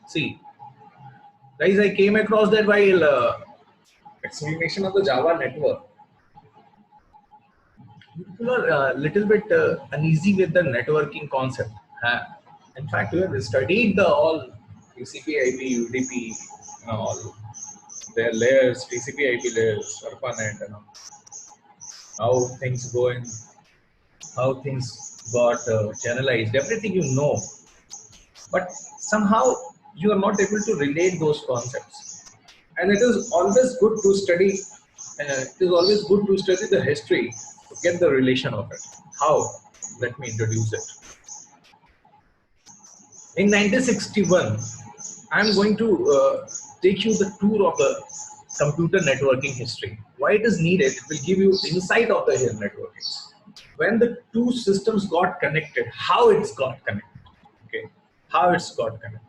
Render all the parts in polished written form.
See, guys, I came across that while explanation of the Java network. People are a little bit uneasy with the networking concept. In fact, we have studied the all TCP/IP, UDP, all their layers, TCP/IP layers, ARPANET, how things go and how things got channelized. Everything you know, but somehow you are not able to relate those concepts. And it is always good to study. It is always good to study the history to get the relation of it. How? Let me introduce it. In 1961, I'm going to take you the tour of the computer networking history. Why it is needed, it will give you insight of the networking. When the two systems got connected, how it's got connected. Okay, how it's got connected.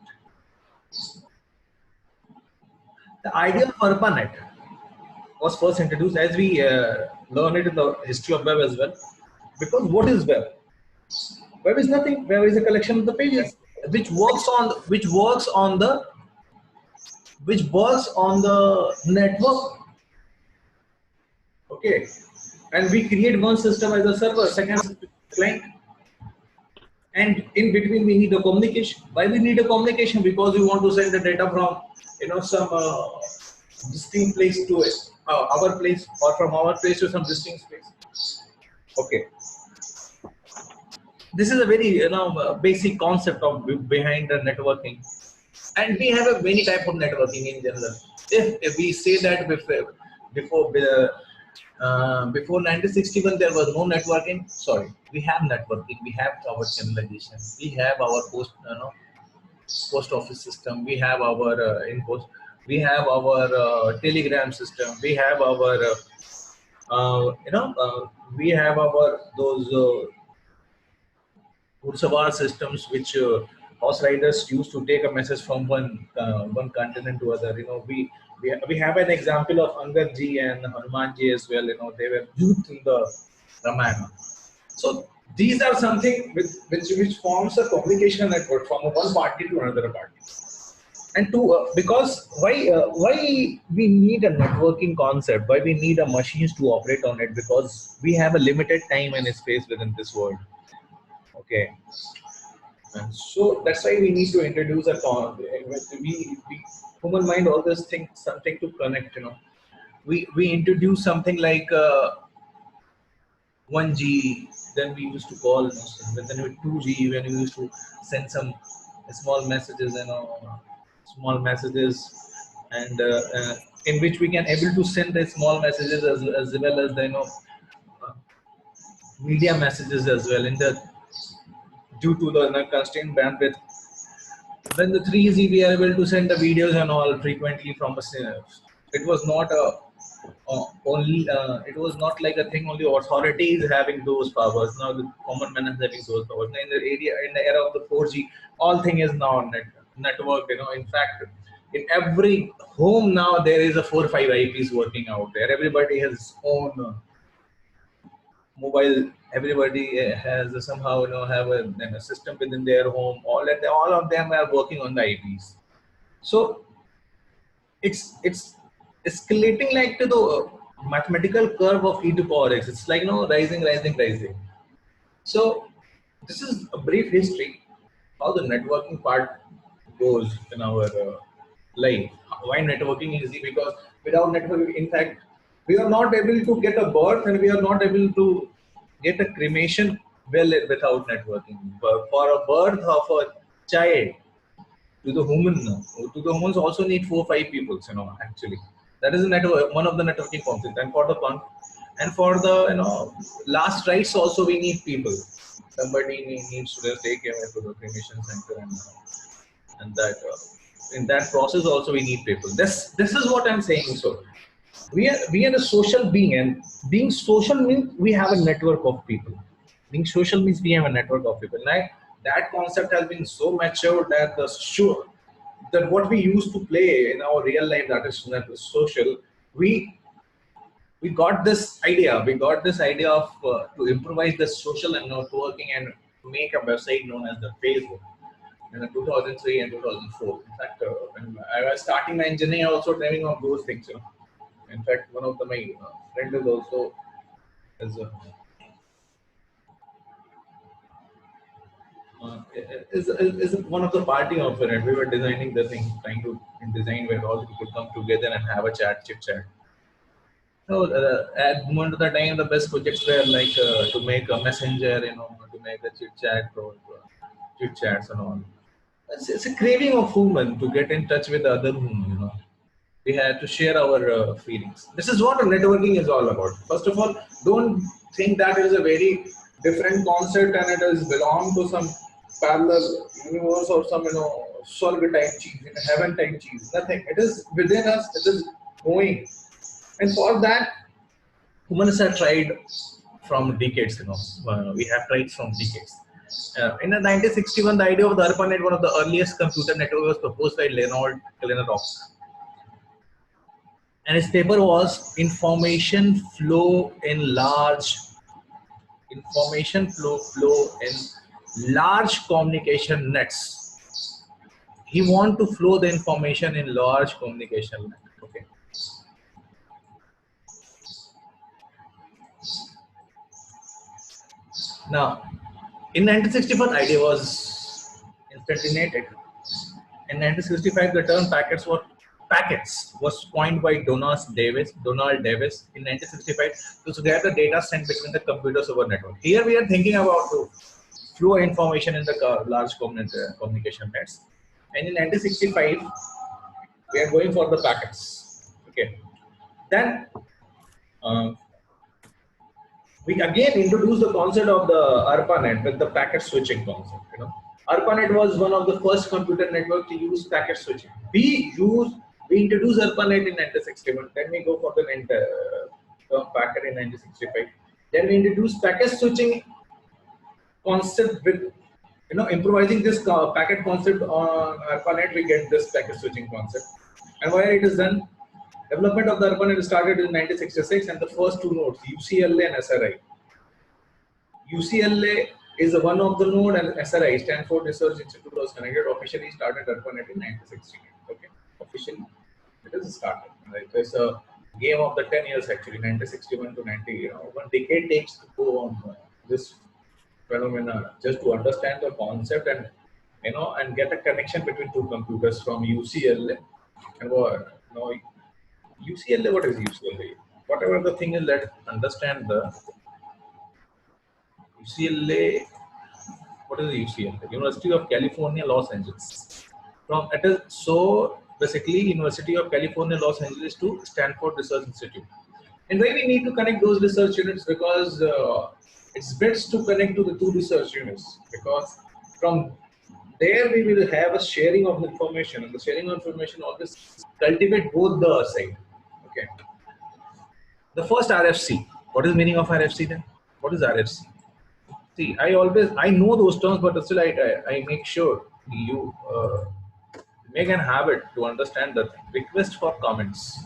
The idea of ARPANET was first introduced, as we learn it in the history of web as well. Because what is web? Web is nothing. Web is a collection of the pages which works on the network. Okay, and we create one system as a server, second client, and in between we need a communication. Why we need a communication? Because we want to send the data from some distinct place to our place, or from our place to some distinct place. Okay, this is a very basic concept of behind the networking, and we have a many type of networking in general. If we say that before 1961 there was no networking. Sorry, we have networking. We have our channelization. We have our post office system. We have our in-post. We have our telegram system. We have our we have our those Ursawar systems which horse riders used to take a message from one continent to other. We have an example of Angad ji and Hanuman ji as well. They were youth in the Ramayana. So these are something which forms a communication network from one party to another party. And because why we need a networking concept? Why we need a machines to operate on it? Because we have a limited time and space within this world. Okay, and so that's why we need to introduce a human mind always thinks something to connect. We introduce something like 1G. Then we used to call, then with 2G, when we used to send some small messages, small messages, and in which we can able to send the small messages as well as the media messages as well. Due to the constrained bandwidth, when the 3G we are able to send the videos and all frequently from a. It was not it was not like a thing only authorities having those powers. Now the common man is having those powers. Now in the era of the 4G, all thing is now network. In fact, in every home now there is a 4 or 5 IPs working out there. Everybody has his own mobile. Everybody has somehow have a system within their home. All of them are working on the IPs. So it's escalating like to the mathematical curve of e to power x. It's like rising. So this is a brief history how the networking part goes in our life. Why networking is easy? Because without networking, in fact, we are not able to get a birth, and we are not able to get a cremation well without networking. But for a birth of a child, to the humans also need 4 or 5 people. Actually, that is a network, one of the networking concepts. And for the last rites also we need people. Somebody needs to take care of the cremation center, and that in that process also we need people. This is what I'm saying. So we are a social being, and being social means we have a network of people. Being social means we have a network of people. Like that concept has been so matured that what we used to play in our real life, that is social, we got this idea. We got this idea of to improvise the social and networking and to make a website known as the Facebook. in 2003 and 2004. In fact, when I was starting my engineering, I was also dreaming of those things. In fact, one of my friend is also is, uh, is one of the party of it. We were designing the thing, trying to design where all people come together and have a chit chat. So at one of the time, the best projects were like to make a messenger, to make a chit chat or chit chats and all. It's a craving of human to get in touch with the other human. We have to share our feelings. This is what networking is all about. First of all, don't think that it is a very different concept and it is belong to some parallel universe or some Swarga type cheese, heaven type cheese. Nothing. It is within us. It is going, and for that, humans have tried from decades. We have tried from decades. In 1961, the idea of the ARPANET, one of the earliest computer networks, was proposed by Leonard Klenotok. And his paper was information flow in large communication nets. He want to flow the information in large communication nets. Okay. Now, in 1964, the idea was instantiated. In 1965, the term packets was coined by Donald Davis in 1965 to get the data sent between the computers over network. Here we are thinking about the flow information in the large communication nets. And in 1965, we are going for the packets. Okay. Then we again introduced the concept of the ARPANET with the packet switching concept. ARPANET was one of the first computer network to use packet switching. We introduced ARPANET in 1961. Then we go for the term packet in 1965. Then we introduced packet switching concept with improvising this packet concept on ARPANET. We get this packet switching concept, and why it is done. Development of the ARPANET started in 1966, and the first two nodes, UCLA and SRI. UCLA is one of the node, and SRI, Stanford Research Institute, was connected. Officially started ARPANET in 1968. Okay, officially it is started. Right? It's a game of the 10 years actually, 1961 to 90. 1 decade takes to go on this phenomena just to understand the concept and and get a connection between two computers from UCLA and what UCLA. What is UCLA? Whatever the thing is, let's understand the UCLA. What is the UCLA? University of California, Los Angeles. From it is so basically University of California, Los Angeles to Stanford Research Institute. And why we need to connect those research units? Because it's best to connect to the two research units, because from there we will have a sharing of information, and the sharing of information always cultivate both the side. Okay. The first RFC. What is the meaning of RFC then? What is RFC? See, I know those terms, but still I make sure you make an habit to understand the request for comments.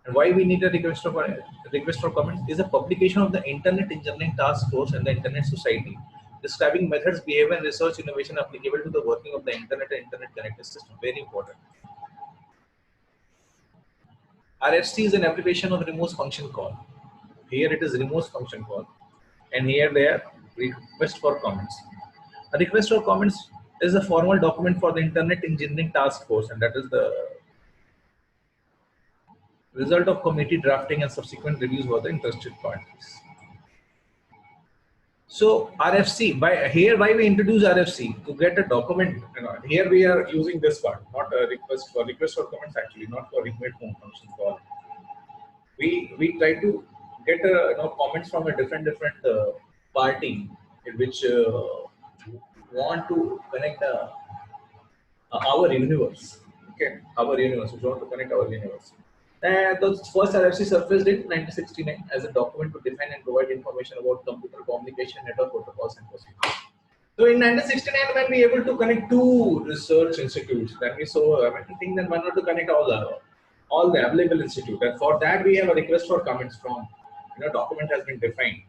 And why we need a request for comments is a publication of the Internet Engineering Task Force and the Internet Society, describing methods, behavior, and research innovation applicable to the working of the Internet and Internet connected system. Very important. RFC is an abbreviation of remote function call. Here it is remote function call, and here they are request for comments. A request for comments is a formal document for the Internet Engineering Task Force, and that is the result of committee drafting and subsequent reviews for the interested parties. So RFC, why we introduce RFC? To get a document. Here we are using this part, not a request for comments actually, not for remote function call. We try to get comments from a different party in which want to connect our universe. Okay, our universe. We want to connect our universe. And the first RFC surfaced in 1969 as a document to define and provide information about computer communication network protocols and procedures. So in 1969, when we were able to connect two research institutes, then we saw I think then why not to connect all the available institutes. And for that we have a request for comments from document has been defined.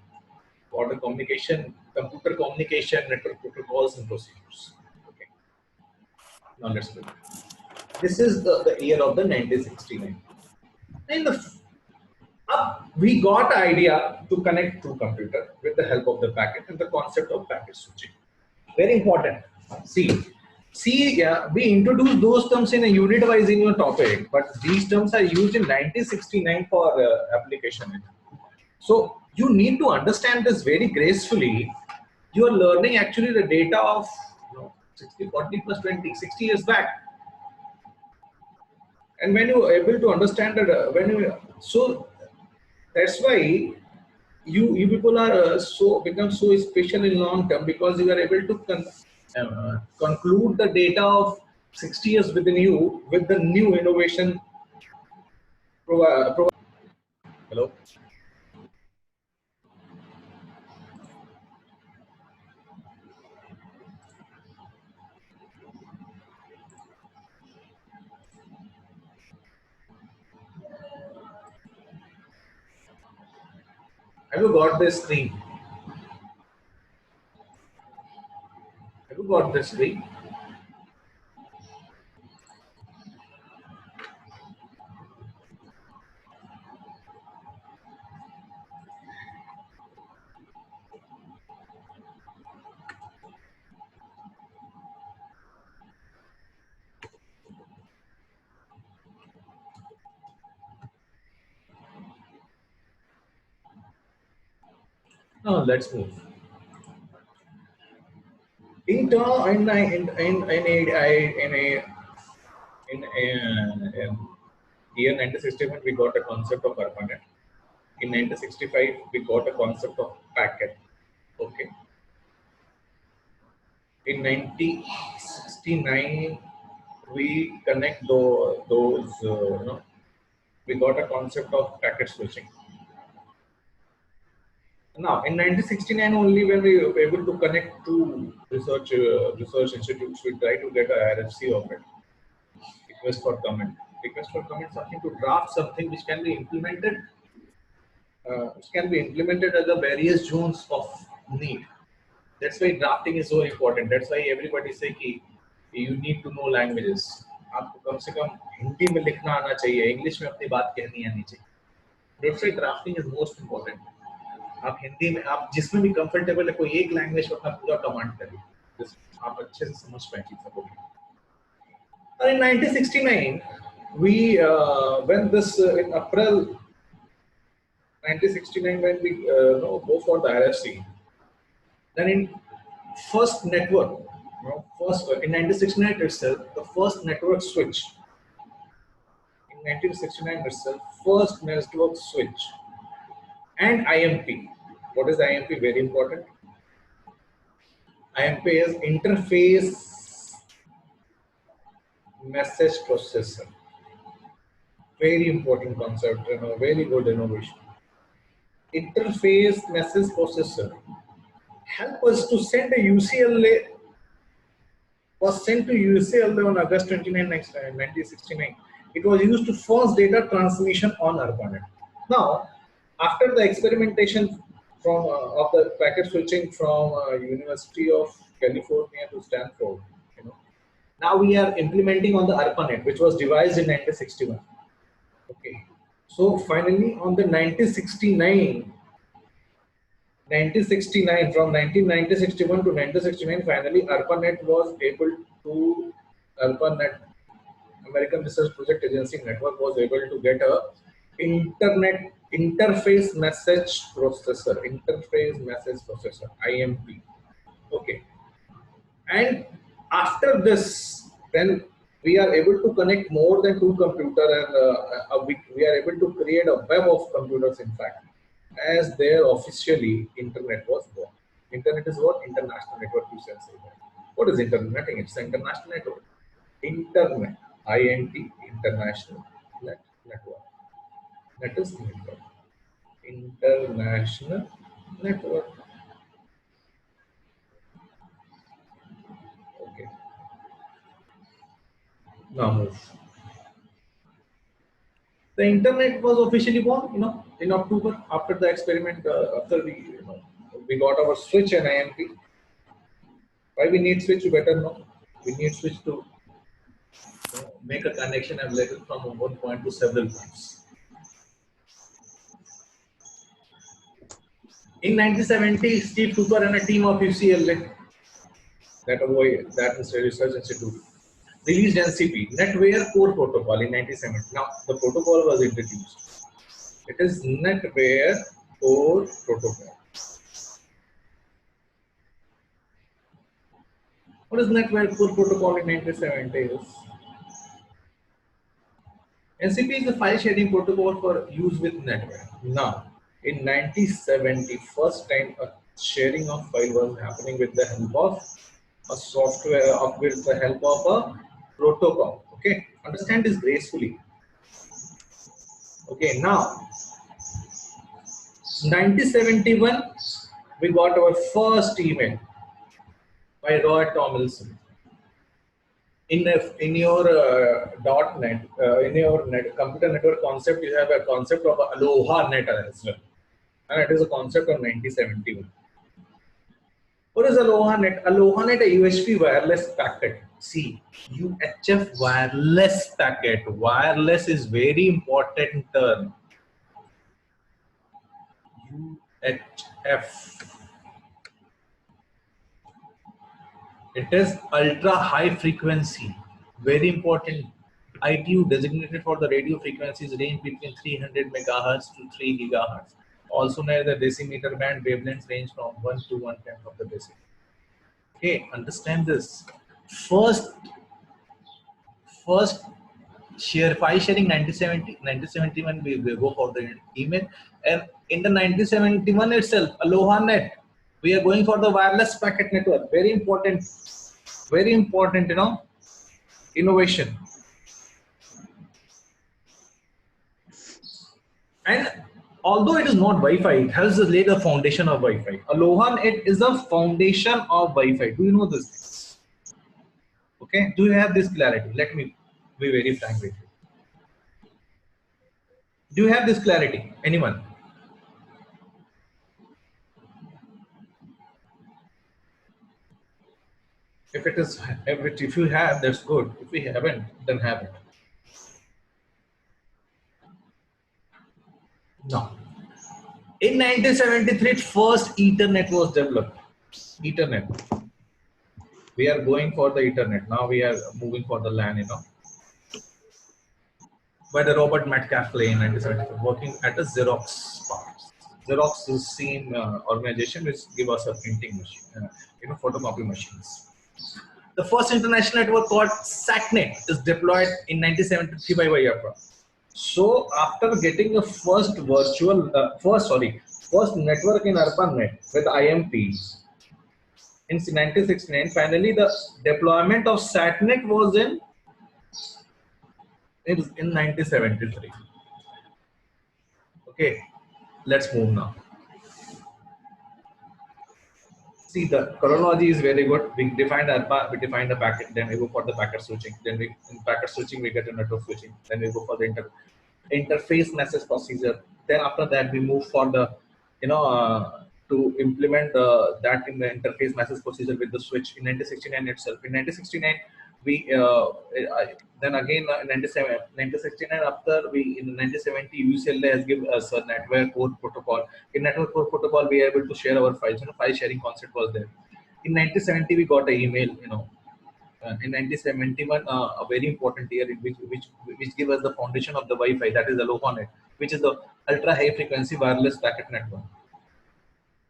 order communication, computer communication, network protocols and procedures. Okay, now let's go. This is the year of the 1969. And we got an idea to connect two computers with the help of the packet and the concept of packet switching. Very important. See, yeah, we introduced those terms in a unit wise in your topic, but these terms are used in 1969 for application. So you need to understand this very gracefully. You are learning actually the data of 60, 40 plus 20, 60 years back. And when you are able to understand that, so that's why you people are so become so special in long term, because you are able to conclude the data of 60 years within you with the new innovation. Hello. Have you got this screen? Have you got this screen? No, let's move. In turn, in year 1961, we got a concept of ARPANET. In 1965, we got a concept of packet. Okay. In 1969, we connect those. We got a concept of packet switching. Now, in 1969 only, when we were able to connect two research institutes, we try to get a RFC of it. Request for comment. Request for comment, something to draft something which can be implemented. Which can be implemented at the various zones of need. That's why drafting is so important. That's why everybody say कि you need to know languages. आपको कम से कम हिंदी में लिखना आना चाहिए, English में अपनी बात कहनी आनी चाहिए. That's why drafting is most important. आप हिंदी में आप जिसमें भी कंफर्टेबल है, कोई एक लैंग्वेज में अपना पूरा कमांड करिए, आप अच्छे से समझ पाए चीज़ों को. In 1969, we when this in April 1969 when we go for the RFC, then in first network, first in 1969 itself, the first network switch. In 1969 itself, first network switch and IMP. What is IMP? Very important. IMP is interface message processor. Very important concept, very good innovation. Interface message processor help us to send a UCLA, was sent to UCLA on August 29, 1969. It was used to force data transmission on ARPANET. Now, after the experimentation from of the packet switching from University of California to Stanford, now we are implementing on the ARPANET, which was devised in 1961. Okay, so finally on the 1969, from 1961 to 1969, finally ARPANET was able to, ARPANET, American Research Project Agency Network, was able to get a internet interface message processor, IMP. Okay, and after this, when we are able to connect more than two computers, and we are able to create a web of computers, in fact, as there officially internet was born. Internet is what? International network, you can say that. What is internet? It's an international network. Internet, INT, international network. That is network. International network. Okay. Now move. The internet was officially born, in October, after the experiment, after we we got our switch and IMP. Why we need switch? You better know. We need switch to make a connection available from one point to several points. In 1970, Steve Cooper and a team of UCLA, that is a research institute, released NCP, NetWare Core Protocol in 1970. Now, the protocol was introduced. It is NetWare Core Protocol. What is NetWare Core Protocol in 1970? NCP is the file sharing protocol for use with NetWare. Now, in 1970, first time a sharing of file was happening with the help of a software, with the help of a protocol. Okay, understand this gracefully. Okay, now 1971, we got our first email by Roy Tomlinson. In your .NET, in your computer network concept, you have a concept of Aloha Net as well, and it is a concept of 1971. What is Aloha Net? Aloha Net, a UHF wireless packet. See, UHF wireless packet. Wireless is very important term. UHF. It is ultra high frequency. Very important. ITU designated for the radio frequencies range between 300 megahertz to 3 gigahertz. Also known as the decimeter band, wavelengths range from 1 to 1/10 of the decimeter. Okay, understand this. First share file sharing 1971 we go for the email, and in the 1971 itself, Aloha Net, we are going for the wireless packet network. Very important, innovation. And although it is not Wi-Fi, it helps us lay the foundation of Wi-Fi. Aloha Net is the foundation of Wi-Fi. Do you know this? Okay, do you have this clarity? Let me be very frank with you. Do you have this clarity? Anyone? If you have, that's good. If we haven't, then have it. No. In 1973, first Ethernet was developed. Ethernet. We are going for the Ethernet. Now we are moving for the LAN, By the Robert Metcalfe in 1974, working at a Xerox part. Xerox is the same organization which give us a printing machine, photocopy machines. The first international network called SATNet is deployed in 1973 by Wireless. So after getting the first first network in ARPANET with IMPs in 1969, finally the deployment of SATNet was in 1973. Okay, let's move now. See, the chronology is very good. We defined ARPA, we defined the packet, then we go for the packet switching. Then in packet switching, we get a network switching. Then we go for the interface message procedure. Then after that, we move for the, to implement that in the interface message procedure with the switch in 1969 itself. In 1969, we then again in 1969 after we in 1970 UCLA has given us a network core protocol. In network core protocol, we are able to share our files. File sharing concept was there. In 1970, we got an email. In 1971, a very important year which gave us the foundation of the Wi-Fi, that is Aloha Net, which is the ultra high frequency wireless packet network.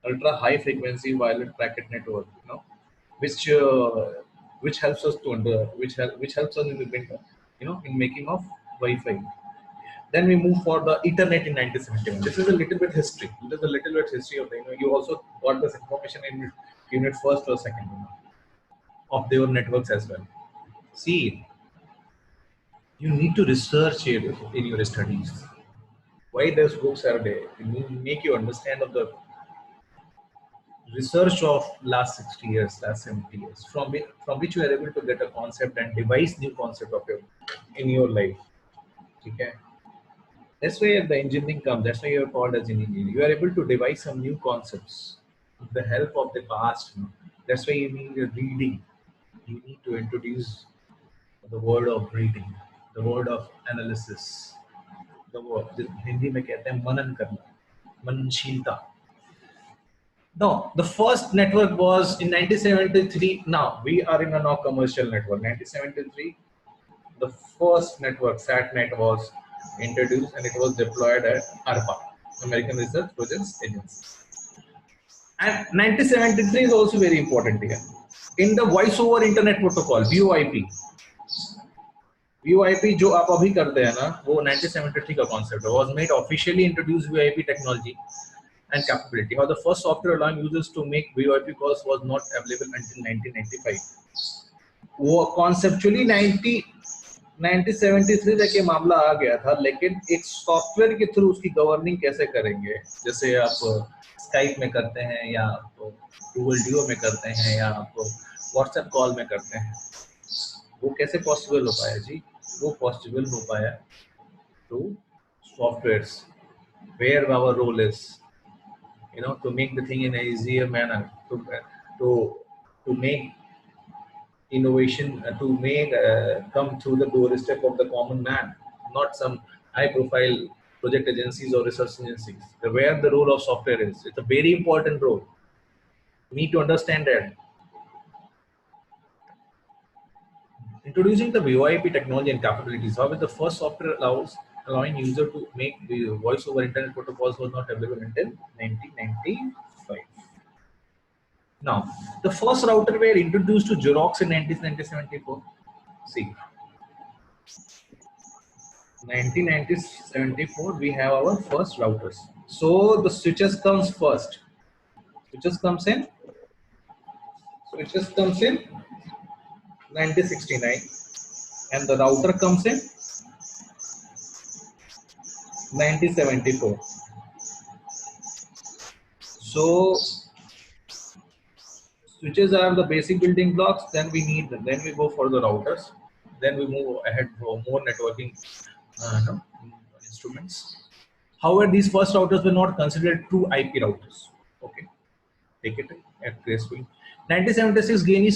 Ultra high frequency wireless packet network, which helps us which helps us in the in making of Wi-Fi. Then we move for the Ethernet in 1971. This is a little bit history. This is a little bit history of the. You also got this information in unit first or second of their networks as well. See, you need to research it in your studies. Why those books are there? It make you understand of the research of last 60 years, last 70 years, from which you are able to get a concept and devise new concept of in your life. Okay. That's where the engineering comes. That's why you are called as an engineer. You are able to devise some new concepts with the help of the past. That's why you need a reading. You need to introduce the word of reading, the word of analysis, the word Hindi में कहते हैं मनन करना, मननशीलता. No, the first network was in 1973. Now we are in a now commercial network. 1973, the first network, SatNet, was introduced and it was deployed at ARPA, American Research Projects Agency. And 1973 is also very important here. In the voice over internet protocol, VoIP, VoIP जो आप अभी करते हैं ना, वो 1973 का concept है. Was made officially introduced VoIP technology and capability. How the first software allowing users to make VoIP calls was not available until 1995. वो conceptually 1973 तक ये मामला आ गया था, लेकिन एक सॉफ्टवेयर के थ्रू उसकी गवर्निंग कैसे करेंगे, जैसे आप स्काइप में करते हैं या आप गूगल डुओ में करते हैं या आप व्हाट्सएप कॉल में करते हैं, वो कैसे पॉसिबल हो पाया जी? वो पॉसिबल हो पाया through softwares where our role is, to make the thing in an easier manner, to make innovation, to make come through the doorstep of the common man, not some high-profile project agencies or research agencies. Where the role of software is, it's a very important role. You need to understand that. Introducing the VoIP technology and capabilities. However, the first software allowing user to make the voice over internet protocols was not available until 1995. Now, the first router were introduced to Xerox in 1974. See, 1974 we have our first routers. So the switches comes first. Switches comes in 1969, and the router comes in 1974. So switches are the basic building blocks. Then we go for the routers. Then we move ahead for more networking instruments. However, these first routers were not considered true IP routers. Okay, take it at gracefully. 1976, Gaini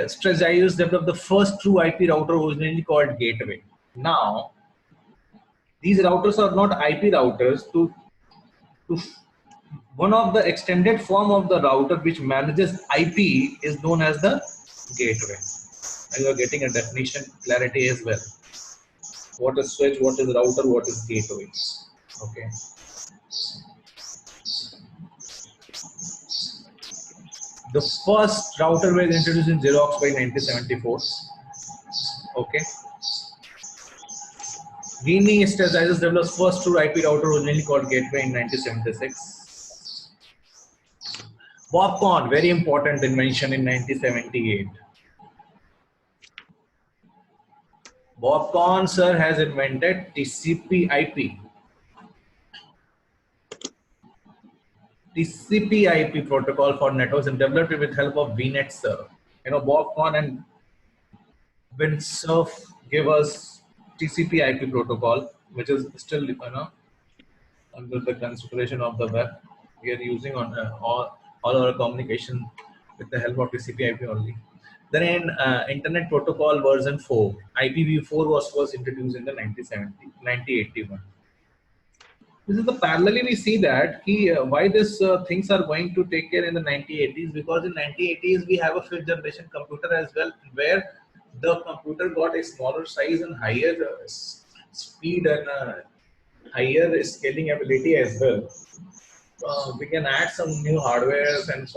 Strategies developed the first true IP router, originally called Gateway. Now, these routers are not IP routers. One of the extended form of the router which manages IP is known as the gateway. And you are getting a definition clarity as well. What is switch, what is router, what is gateway? Okay. The first router was introduced in Xerox by 1974. Okay. Gaini Strategies developed first true IP router, originally called Gateway, in 1976. Bobcon, very important invention in 1978. Bobcon, sir, has invented TCP/IP. TCP/IP protocol for networks and developed it with help of VNet, sir. Bobcon and Windsurf give us TCP/IP protocol, which is still under the consideration of the web. We are using on all our communication with the help of TCP/IP only. Then in Internet Protocol version 4, IPv4 was first introduced in the 1981. This is the parallelly we see that why this things are going to take care in the 1980s, because in 1980s we have a fifth generation computer as well, where the computer got a smaller size and higher speed and higher scaling ability as well. We can add some new hardware and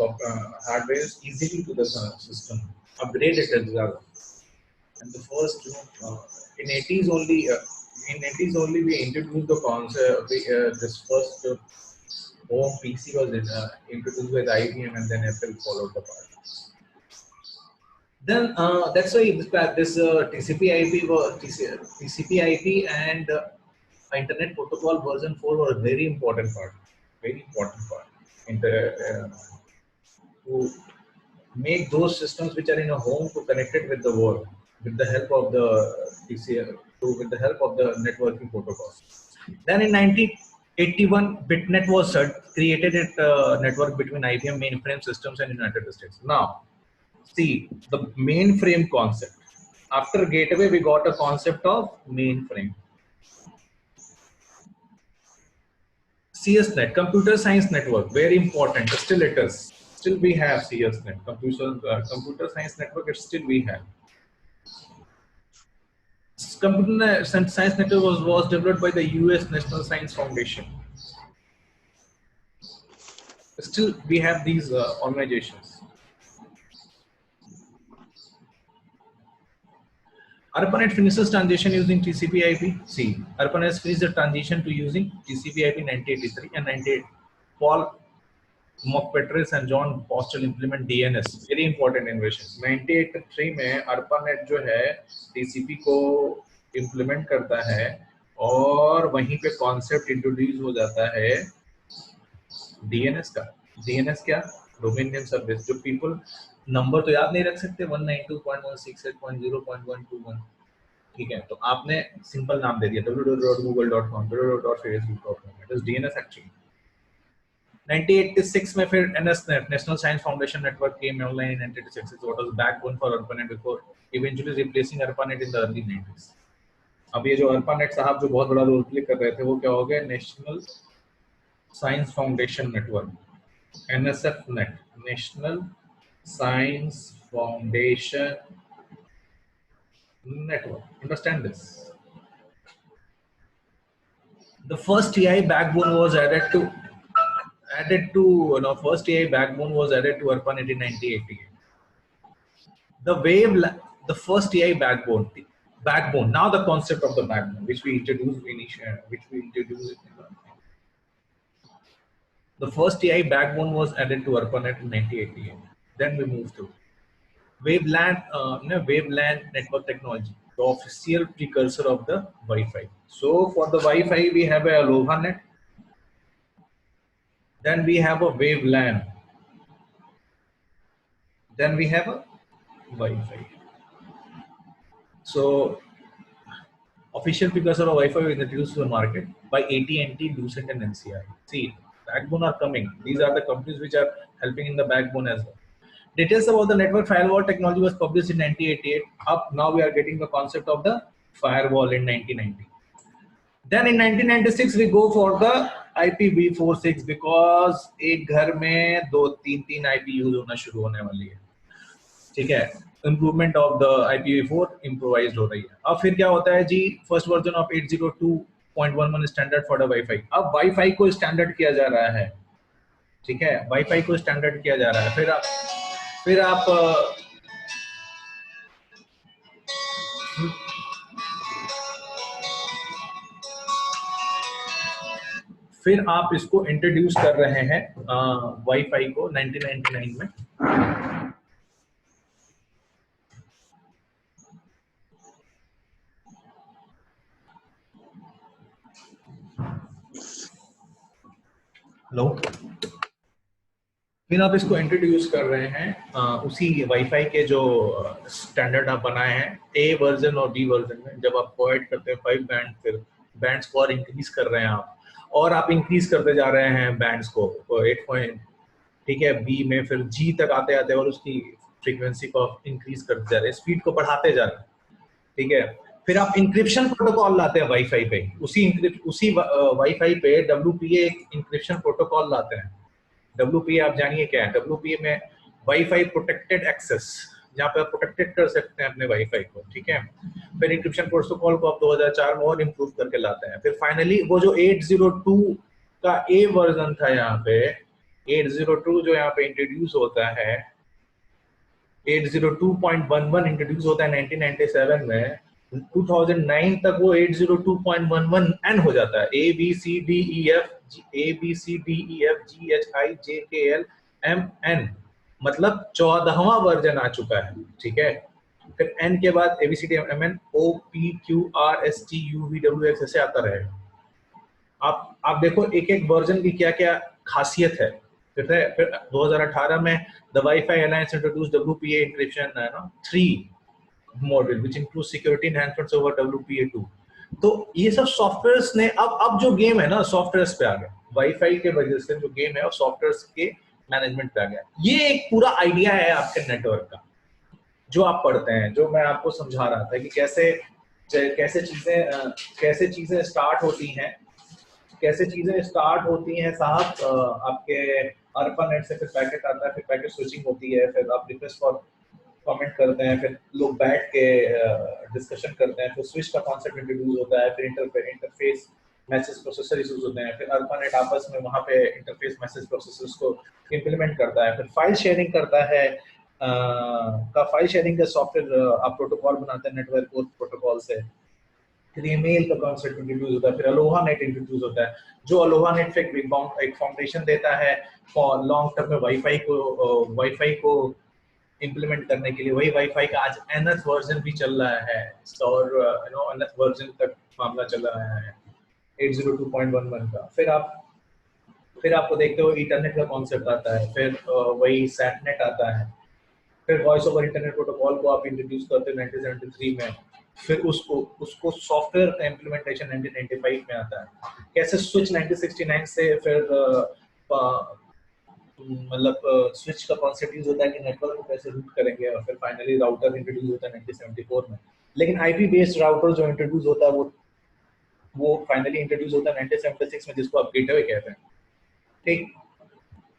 hardware easily to the system, upgrade it as well. And the first, in 80s only, we introduced the concept. This first home PC was introduced with IBM, and then Apple followed the part. Then that's why this TCP/IP and Internet Protocol version 4 were a very important part. Very important part to make those systems which are in a home to connect it with the world with the help of the with the help of the networking protocols. Then in 81 BitNet was created at network between IBM mainframe systems and United States. Now, see the mainframe concept. After gateway, we got a concept of mainframe. CSNet, Computer Science Network, very important. Still it is. Still we have CSNet, Computer Science Network. Still we have. Computer Science Network was developed by the US National Science Foundation. Still we have these organizations. ARPANET finishes transition using TCP/IP. See, ARPANET finished the transition to using TCP/IP 1983 and 98. Paul McPetris and John Postel implement DNS. Very important innovation. 1983 में ARPANET जो है TCP को implement करता है और वहीं पे concept introduce हो जाता है DNS का. DNS क्या? Domain Name Service. जो people नंबर तो याद नहीं रख सकते 192.168.0.121. ठीक है, तो आपने सिंपल नाम दे दिया www.google.com, www.facebook.com. It is DNS actually. 1986 में फिर NSNet, National Science Foundation Network came online in 1986. It was backbone for ARPANET before eventually replacing ARPANET in the early 90s. अब ये जो ARPANET साहब जो बहुत बड़ा रोल प्ले कर रहे थे वो क्या हो गया? National Science Foundation Network, NSFNet, National Science Foundation Network. Understand this? The first TI backbone was added to first TI backbone was added to ARPANET in 1988. The first TI backbone. Now the concept of the backbone, which we introduced the first TI backbone was added to ARPANET in 1988. Then we moved to WaveLAN network technology, the official precursor of the Wi-Fi. So for the Wi-Fi, we have a AlohaNet. Then we have a WaveLAN. Then we have a Wi-Fi. So official precursor of Wi-Fi was introduced to the market by AT&T, Lucent, and NCI. See, backbone are coming. These are the companies which are helping in the backbone as well. Details about the network firewall technology was published in 1988. Up now we are getting the concept of the firewall in 1990. Then in 1996 we go for the IPv4 because एक घर में 2-3 IP use होना शुरू होने वाली है. ठीक है, improvement of the IPv4 improvised हो रही है. अब फिर क्या होता है जी? First version of 802.11 standard for the WiFi. अब वाईफाई को स्टैंडर्ड किया जा रहा है. ठीक है, वाईफाई को स्टैंडर्ड किया जा रहा है. फिर आप इसको इंट्रोड्यूस कर रहे हैं वाईफाई को 1999 में. हेलो, फिर आप इसको इंट्रोड्यूस कर रहे हैं उसी वाईफाई के जो स्टैंडर्ड आप बनाए हैं ए वर्जन और बी वर्जन में. जब आप प्रोवाइड करते हैं 5 बैंड, फिर बैंड्स को और इंक्रीज कर रहे हैं आप, और आप इंक्रीज करते जा रहे हैं बैंड्स को 8 पॉइंट. ठीक है, बी में फिर जी तक आते आते और उसकी फ्रीक्वेंसी को इंक्रीज करते जा रहे हैं, स्पीड को बढ़ाते जा रहे हैं. ठीक है, फिर आप इंक्रिप्शन प्रोटोकॉल लाते हैं वाईफाई पे. उसी वाईफाई पे WPA इंक्रिप्शन प्रोटोकॉल लाते हैं. WPA आप जानिए क्या है? WPA में वाईफाई प्रोटेक्टेड एक्सेस, जहाँ पे आप प्रोटेक्टेड कर सकते हैं अपने वाईफाई को. ठीक है, फिर इंक्रिप्शन प्रोटोकॉल को आप 2004 में और इम्प्रूव करके लाते हैं. फिर फाइनली वो जो 802 का ए वर्जन था, यहाँ पे 802 जो यहाँ पे इंट्रोड्यूस होता है, 802.11 इंट्रोड्यूस होता है 1997 में. 2009 तक वो 802.11n हो जाता है. ABCDEFGHIJKLMN, मतलब 14वां वर्जन आ चुका है. ठीक है, फिर n के बाद ABCDMN OPQRSTUVWX ऐसे आता रहेगा. आप देखो एक एक वर्जन की क्या क्या खासियत है. फिर 2018 में the WiFi alliance introduce WPA encryption 3 model which includes security enhancements over WPA2. तो ये सब सॉफ्टवेयर्स ने अब जो गेम है ना सॉफ्टवेयर्स पे आ गया, वाईफाई के वजह से जो गेम है वो सॉफ्टवेयर्स के मैनेजमेंट पे आ गया। ये एक पूरा आइडिया है आपके नेटवर्क का जो आप पढ़ते हैं, जो मैं आपको समझा रहा था कि कैसे कैसे चीजें स्टार्ट होती हैं, कैसे चीजें स्टार्ट होती हैं साहब। आपके ARPANET से फिर पैकेट आता है, फिर पैकेट स्विचिंग होती है, फिर आप रिक्वेस्ट फॉर कमेंट करते हैं, फिर लोग बैठ के डिस्कशन करते हैं, फिर स्विच का कॉन्सेप्ट इंट्रोड्यूस होता है, फिर इंटरफेस मैसेज प्रोसेसर इशूज होते हैं, फिर ARPANET आपस में वहाँ पे इंटरफेस मैसेज प्रोसेसर्स को इम्प्लीमेंट करता है, फिर फाइल शेयरिंग करता है। फाइल शेयरिंग का सॉफ्टवेयर आप प्रोटोकॉल बनाते हैं नेटवर्क प्रोटोकॉल से, फिर ईमेल का कॉन्सेप्ट इंट्रोड्यूस होता है, फिर अलोहा नेट इंट्रोड्यूस होता है, जो अलोहा नेट एक फाउंडेशन देता है फॉर लॉन्ग टर्म में वाईफाई को इम्प्लीमेंट करने के लिए। वही वाईफाई का आज nth वर्जन भी चल रहा है, और nth वर्जन तक मामला चल रहा है 802.11 का। फिर आपको देखते हो इंटरनेट का कॉन्सेप्ट आता है, फिर वही सैटनेट आता है, फिर वॉइस ओवर इंटरनेट प्रोटोकॉल को आप इंट्रोड्यूस करते हैं 1973 में, फिर उसको सॉफ्टवेयर का इम्प्लीमेंटेशन 1995 में आता है। कैसे स्विच 1969 से फिर मतलब स्विच का कॉन्सेप्ट यूज होता है कि नेटवर्क को कैसे रूट करेंगे, और फिर फाइनली राउटर इंट्रोड्यूस होता है 1974 में। लेकिन आईपी बेस्ड राउटर जो इंट्रोड्यूस होता है वो फाइनली इंट्रोड्यूस होता है 1976 में, जिसको आप गेटवे कहते हैं। ठीक,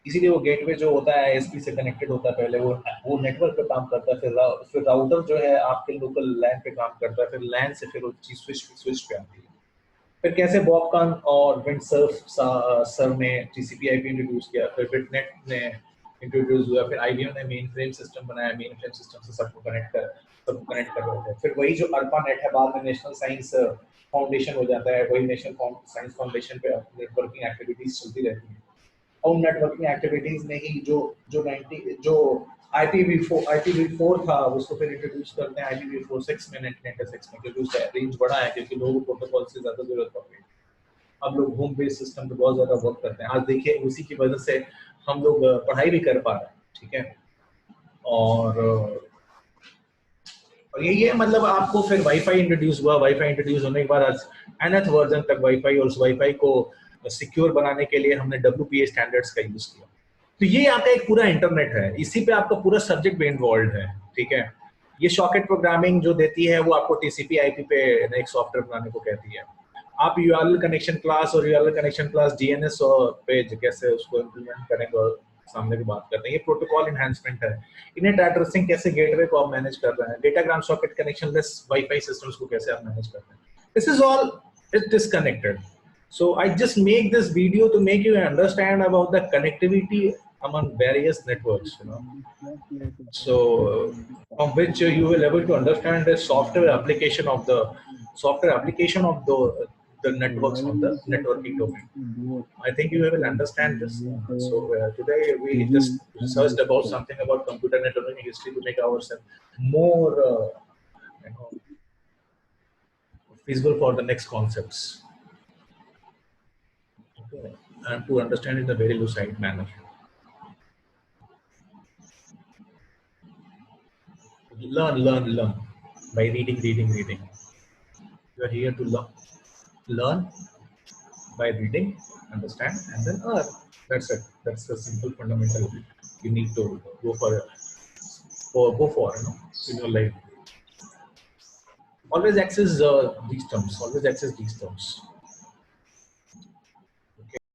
इसीलिए वो गेटवे जो होता है आईएसपी से कनेक्टेड होता है, पहले वो नेटवर्क पे काम करता है, फिर राउटर जो है आपके लोकल लैन पे काम करता है, फिर लैन से फिर वो चीज स्विच पे आती है। फिर कैसे बॉबकॉन और विंडसर्फ सर ने टीसीपी/आईपी इंट्रोड्यूस किया, फिर बिटनेट ने इंट्रोड्यूस हुआ, फिर आईबीएम ने मेन फ्रेम सिस्टम बनाया, मेन फ्रेम सिस्टम से सबको कनेक्ट कर रहे थे। फिर वही जो ARPANET है बाद में नेशनल साइंस फाउंडेशन हो जाता है, वही नेशनल साइंस फाउंडेशन पे नेटवर्किंग एक्टिविटीज चलती रहती है। और नेटवर्किंग एक्टिविटीज में ही जो IPv4 था उसको फिर इंट्रोड्यूस करते हैं IPv6 में 1996 में, क्योंकि उसका रेंज बड़ा है, क्योंकि लोगों को प्रोटोकॉल से ज्यादा जरूरत पड़ रही है। अब लोग होम बेस्ड सिस्टम पे बहुत ज्यादा वर्क करते हैं। आज देखिए उसी की वजह से हम लोग पढ़ाई भी कर पा रहे हैं, ठीक है। और यही है, मतलब आपको फिर वाईफाई इंट्रोड्यूस हुआ, वाईफाई इंट्रोड्यूस होने के बाद आज nth वर्जन तक वाईफाई, और उस वाईफाई को सिक्योर बनाने के लिए हमने WPA स्टैंडर्ड्स का यूज किया। तो ये आपका एक पूरा इंटरनेट है, इसी पे आपका पूरा सब्जेक्ट भी इन्वॉल्व है, ठीक है। ये सॉकेट प्रोग्रामिंग जो देती है वो आपको TCP/IP पे एक सॉफ्टवेयर बनाने को कहती है। आप URL कनेक्शन क्लास और URL कनेक्शन क्लास DNS और पेज कैसे उसको इम्प्लीमेंट करेंगे और सामने की बात करते हैं। ये प्रोटोकॉल एनहांसमेंट है। इनेट एड्रेसिंग कैसे गेटवे को आप मैनेज कर रहे हैं, datagram socket connection less wifi systems को कैसे आप मैनेज कर रहे हैं, this is all it disconnected. So I just make this video to make you understand about the connectivity among various networks, so from which you will able to understand the software application of the networks on the networking domain. I think you will understand this. So today we just researched about something about computer networking history to make ourselves more feasible for the next concepts, and to understand in a very lucid manner. Learn by reading. You are here to learn by reading, understand, and then earn. That's it. That's the simple fundamental you need to go for in your life. Always access these terms.